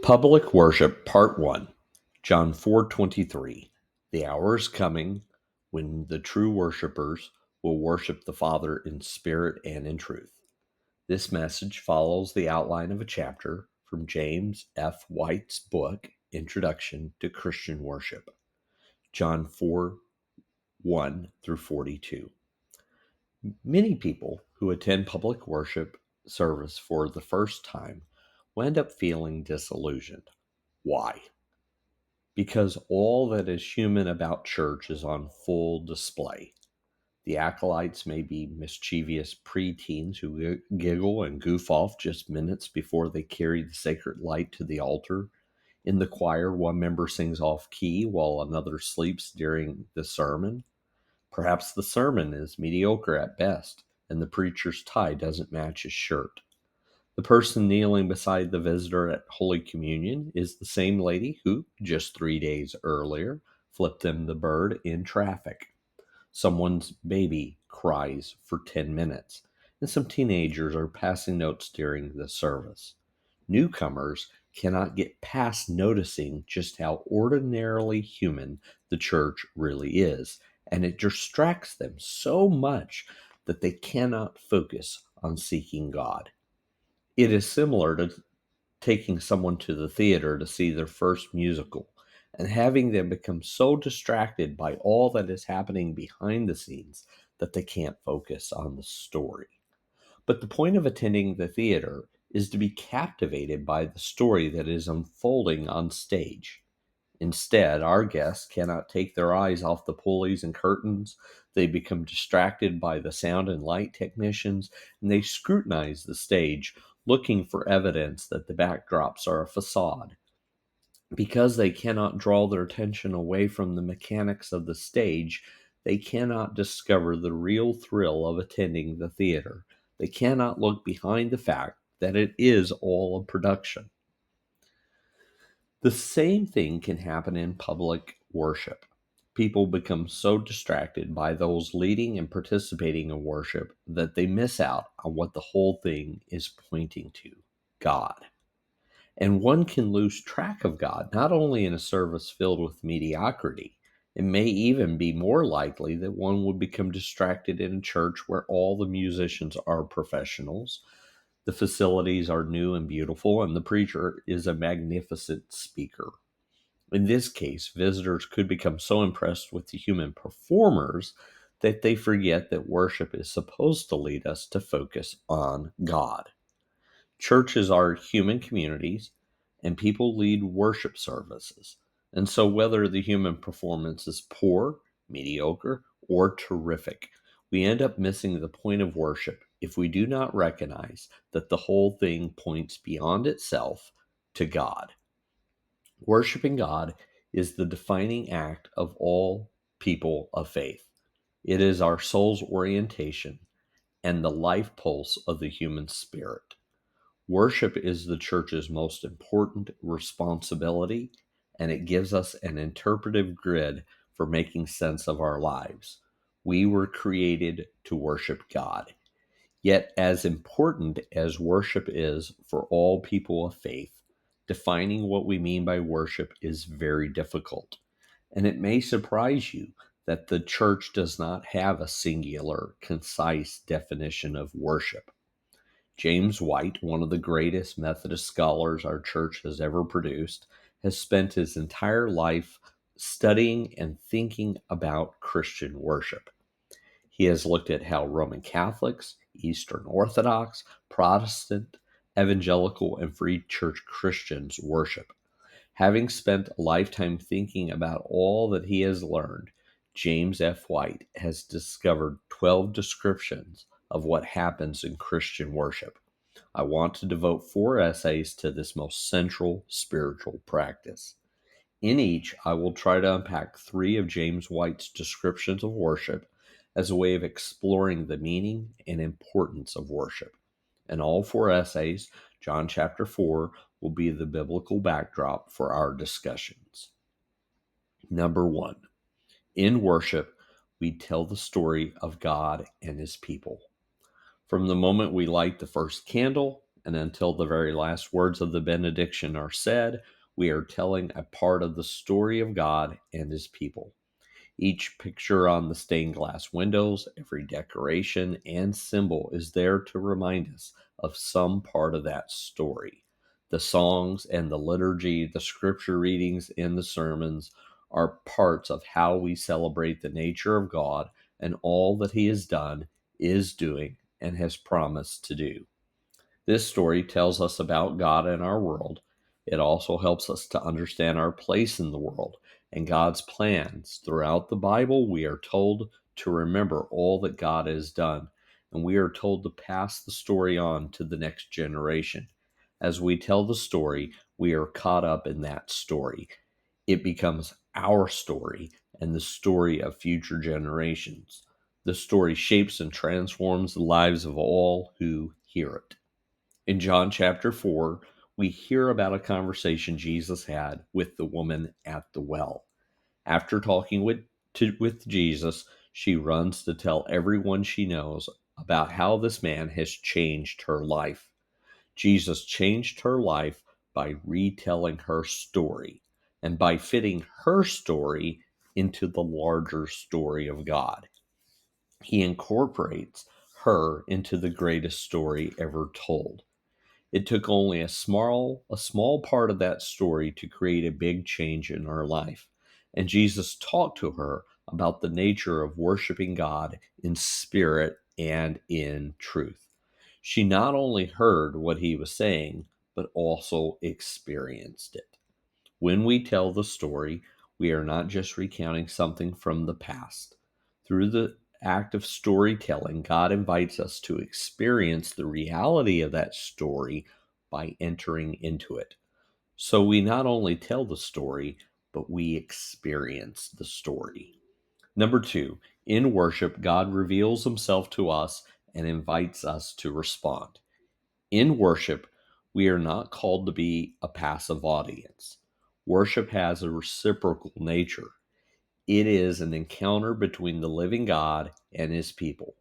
Public Worship Part 1, John 4:23. The hour is coming when the true worshipers will worship the Father in spirit and in truth. This message follows the outline of a chapter from James F. White's book, Introduction to Christian Worship, John 4:1 through 42. Many people who attend public worship service for the first time will end up feeling disillusioned. Why? Because all that is human about church is on full display. The acolytes may be mischievous preteens who giggle and goof off just minutes before they carry the sacred light to the altar. In the choir, one member sings off key while another sleeps during the sermon. Perhaps the sermon is mediocre at best, and the preacher's tie doesn't match his shirt. The person kneeling beside the visitor at Holy Communion is the same lady who, just 3 days earlier, flipped them the bird in traffic. Someone's baby cries for 10 minutes, and some teenagers are passing notes during the service. Newcomers cannot get past noticing just how ordinarily human the church really is, and it distracts them so much that they cannot focus on seeking God. It is similar to taking someone to the theater to see their first musical and having them become so distracted by all that is happening behind the scenes that they can't focus on the story. But the point of attending the theater is to be captivated by the story that is unfolding on stage. Instead, our guests cannot take their eyes off the pulleys and curtains. They become distracted by the sound and light technicians, and they scrutinize the stage, looking for evidence that the backdrops are a facade. Because they cannot draw their attention away from the mechanics of the stage, they cannot discover the real thrill of attending the theater. They cannot look behind the fact that it is all a production. The same thing can happen in public worship. People become so distracted by those leading and participating in worship that they miss out on what the whole thing is pointing to: God. And one can lose track of God, not only in a service filled with mediocrity. It may even be more likely that one would become distracted in a church where all the musicians are professionals, the facilities are new and beautiful, and the preacher is a magnificent speaker. In this case, visitors could become so impressed with the human performers that they forget that worship is supposed to lead us to focus on God. Churches are human communities, and people lead worship services. And so, whether the human performance is poor, mediocre, or terrific, we end up missing the point of worship if we do not recognize that the whole thing points beyond itself to God. Worshiping God is the defining act of all people of faith. It is our soul's orientation and the life pulse of the human spirit. Worship is the church's most important responsibility, and it gives us an interpretive grid for making sense of our lives. We were created to worship God. Yet, as important as worship is for all people of faith, defining what we mean by worship is very difficult. And it may surprise you that the church does not have a singular, concise definition of worship. James White, one of the greatest Methodist scholars our church has ever produced, has spent his entire life studying and thinking about Christian worship. He has looked at how Roman Catholics, Eastern Orthodox, Protestant, Evangelical, and Free Church Christians worship. Having spent a lifetime thinking about all that he has learned, James F. White has discovered 12 descriptions of what happens in Christian worship. I want to devote 4 essays to this most central spiritual practice. In each, I will try to unpack 3 of James White's descriptions of worship as a way of exploring the meaning and importance of worship. In all 4 essays, John chapter 4 will be the biblical backdrop for our discussions. Number 1, in worship, we tell the story of God and his people. From the moment we light the first candle And until the very last words of the benediction are said, we are telling a part of the story of God and his people. Each picture on the stained glass windows, every decoration and symbol is there to remind us of some part of that story. The songs and the liturgy, the scripture readings and the sermons are parts of how we celebrate the nature of God and all that he has done, is doing, and has promised to do. This story tells us about God and our world. It also helps us to understand our place in the world and God's plans. Throughout the Bible, we are told to remember all that God has done, and we are told to pass the story on to the next generation. As we tell the story, we are caught up in that story. It becomes our story and the story of future generations. The story shapes and transforms the lives of all who hear it. In John chapter 4, we hear about a conversation Jesus had with the woman at the well. After talking with Jesus, she runs to tell everyone she knows about how this man has changed her life. Jesus changed her life by retelling her story and by fitting her story into the larger story of God. He incorporates her into the greatest story ever told. It took only a small part of that story to create a big change in her life. And Jesus talked to her about the nature of worshiping God in spirit and in truth. She not only heard what he was saying, but also experienced it. When we tell the story, we are not just recounting something from the past. Through the act of storytelling, God invites us to experience the reality of that story by entering into it. So we not only tell the story, but we experience the story. Number two, in worship, God reveals himself to us and invites us to respond. In worship, we are not called to be a passive audience. Worship has a reciprocal nature. It is an encounter between the living God and his people.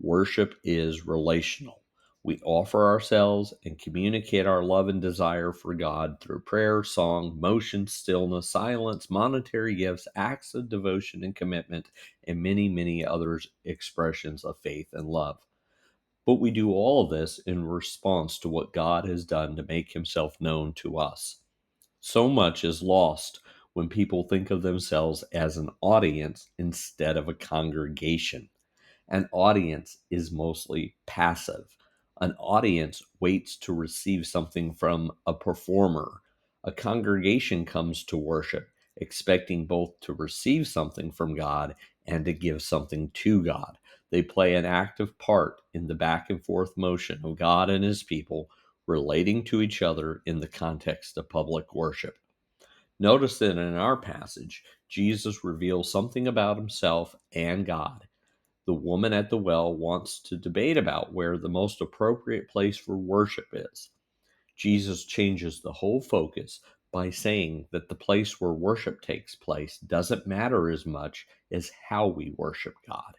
Worship is relational. We offer ourselves and communicate our love and desire for God through prayer, song, motion, stillness, silence, monetary gifts, acts of devotion and commitment, and many, many other expressions of faith and love. But we do all of this in response to what God has done to make himself known to us. So much is lost when people think of themselves as an audience instead of a congregation. An audience is mostly passive. An audience waits to receive something from a performer. A congregation comes to worship, expecting both to receive something from God and to give something to God. They play an active part in the back and forth motion of God and his people relating to each other in the context of public worship. Notice that in our passage, Jesus reveals something about himself and God. The woman at the well wants to debate about where the most appropriate place for worship is. Jesus changes the whole focus by saying that the place where worship takes place doesn't matter as much as how we worship God.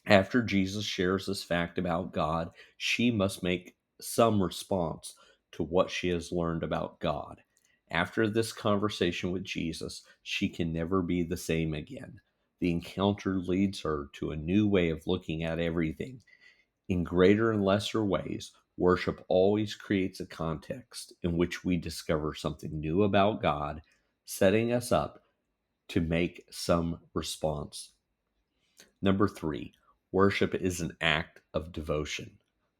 After Jesus shares this fact about God, she must make some response to what she has learned about God. After this conversation with Jesus, she can never be the same again. The encounter leads her to a new way of looking at everything. In greater and lesser ways, worship always creates a context in which we discover something new about God, setting us up to make some response. Number three, worship is an act of devotion.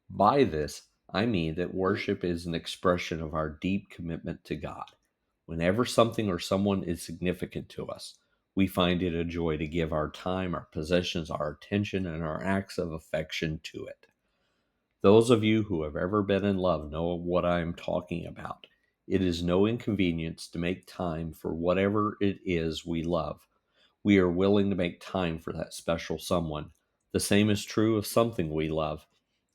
By this, I mean that worship is an expression of our deep commitment to God. Whenever something or someone is significant to us, we find it a joy to give our time, our possessions, our attention, and our acts of affection to it. Those of you who have ever been in love know what I am talking about. It is no inconvenience to make time for whatever it is we love. We are willing to make time for that special someone. The same is true of something we love.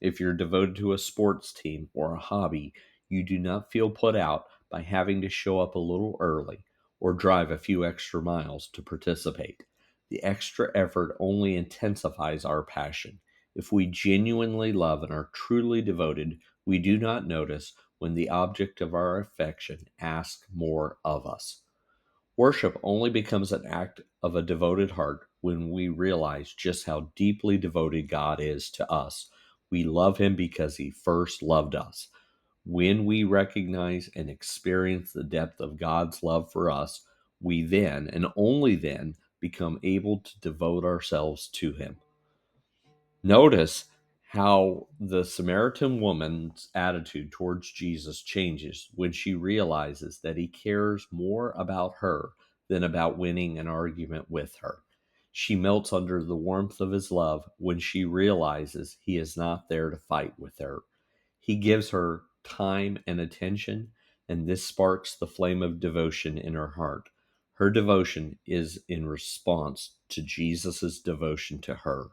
If you're devoted to a sports team or a hobby, you do not feel put out by having to show up a little early or drive a few extra miles to participate. The extra effort only intensifies our passion. If we genuinely love and are truly devoted, We do not notice when the object of our affection asks more of us. Worship only becomes an act of a devoted heart when we realize just how deeply devoted God is to us. We love Him because He first loved us. When we recognize and experience the depth of God's love for us, we then, and only then, become able to devote ourselves to Him. Notice how the Samaritan woman's attitude towards Jesus changes when she realizes that He cares more about her than about winning an argument with her. She melts under the warmth of His love when she realizes He is not there to fight with her. He gives her time and attention, and this sparks the flame of devotion in her heart. Her devotion is in response to Jesus' devotion to her.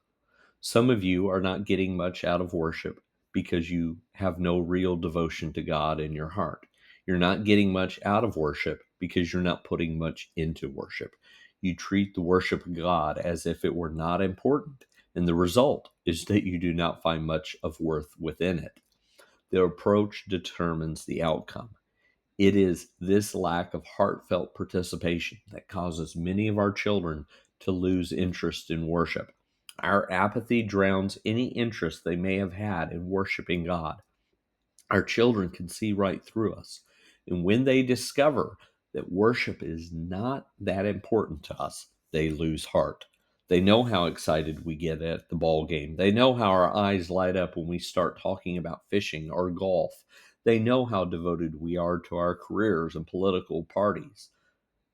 Some of you are not getting much out of worship because you have no real devotion to God in your heart. You're not getting much out of worship because you're not putting much into worship. You treat the worship of God as if it were not important, and the result is that you do not find much of worth within it. The approach determines the outcome. It is this lack of heartfelt participation that causes many of our children to lose interest in worship. Our apathy drowns any interest they may have had in worshiping God. Our children can see right through us. And when they discover that worship is not that important to us, they lose heart. They know how excited we get at the ball game. They know how our eyes light up when we start talking about fishing or golf. They know how devoted we are to our careers and political parties.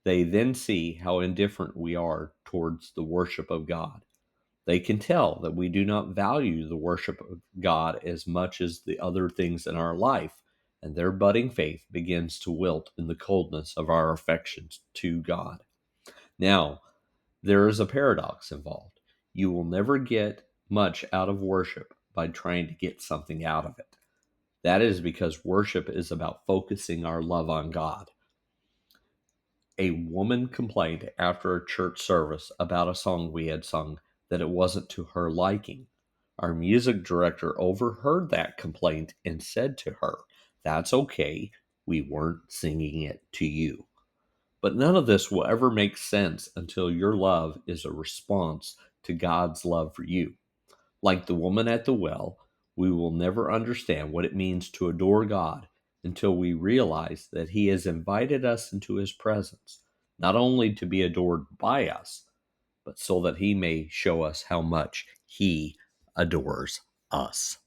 They then see how indifferent we are towards the worship of God. They can tell that we do not value the worship of God as much as the other things in our life, and their budding faith begins to wilt in the coldness of our affections to God. Now, there is a paradox involved. You will never get much out of worship by trying to get something out of it. That is because worship is about focusing our love on God. A woman complained after a church service about a song we had sung that it wasn't to her liking. Our music director overheard that complaint and said to her, "That's okay, we weren't singing it to you." But none of this will ever make sense until your love is a response to God's love for you. Like the woman at the well, we will never understand what it means to adore God until we realize that He has invited us into His presence, not only to be adored by us, but so that He may show us how much He adores us.